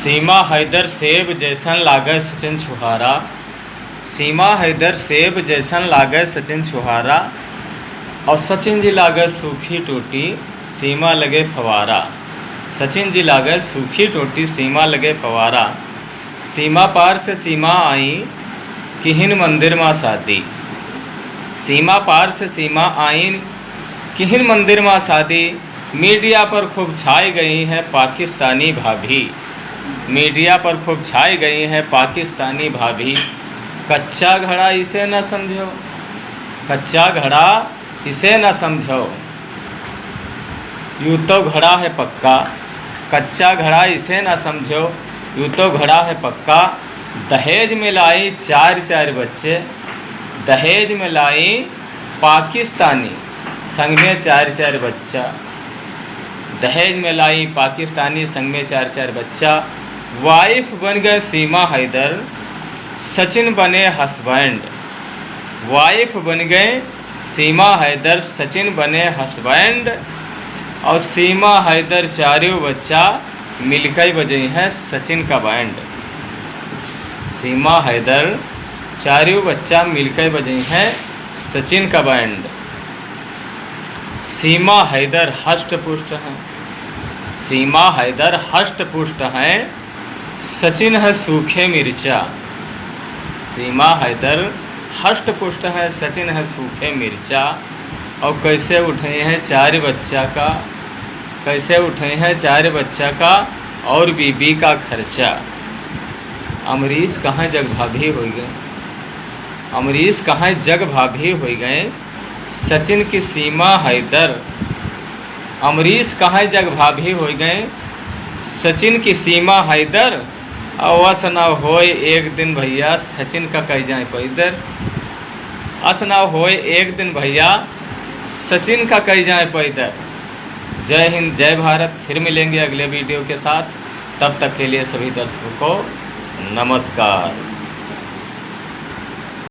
सीमा हैदर सेब जैसन लागे सचिन छुहारा। सीमा हैदर सेब जैसन लागे सचिन छुहारा। और सचिन जी लागे सूखी टूटी, सीमा लगे फवारा। सचिन जी लागे सूखी टूटी, सीमा लगे फवारा। सीमा पार से सीमा आई, किहिन मंदिर माँ शादी। सीमा पार से सीमा आई, किहिन मंदिर माँ शादी। मीडिया पर खूब छाई गई हैं पाकिस्तानी भाभी। मीडिया पर खूब छाई गई हैं पाकिस्तानी भाभी। कच्चा घड़ा इसे न समझो, कच्चा घड़ा इसे न समझो। यूँ तो घड़ा है पक्का, कच्चा घड़ा इसे न समझो। यूँ तो घड़ा है पक्का। दहेज में लाई चार चार बच्चे, दहेज में लाई पाकिस्तानी, संग में चार चार बच्चा। दहेज में लाई पाकिस्तानी, संग में चार चार बच्चा। वाइफ बन गए सीमा हैदर, सचिन बने हस्बैंड। वाइफ बन गए सीमा हैदर, सचिन बने हस्बैंड। और सीमा हैदर चारों बच्चा मिलकर बजे हैं सचिन का बैंड। सीमा हैदर चारों बच्चा मिलकर बजे हैं सचिन का बैंड। सीमा हैदर हष्ट पुष्ट हैं, सीमा हैदर हष्ट पुष्ट हैं। सचिन है सूखे मिर्चा। सीमा हैदर हष्ट पुष्ट है, सचिन है सूखे मिर्चा। और कैसे उठे हैं चार बच्चा का, कैसे उठे हैं चार बच्चा का और बीबी का खर्चा। अमरीश कहाँ जग भाभी हो गए, अमरीश कहाँ जग भाभी हो गए। सचिन की सीमा हैदर, अमरीश कहाँ जग भाभी हो गए। सचिन की सीमा हैदर। अवस न होए एक दिन भैया, सचिन का कह जाए पैदर। अस न होए एक दिन भैया, सचिन का कह जाए पैदर। जय हिंद, जय भारत। फिर मिलेंगे अगले वीडियो के साथ। तब तक के लिए सभी दर्शकों को नमस्कार।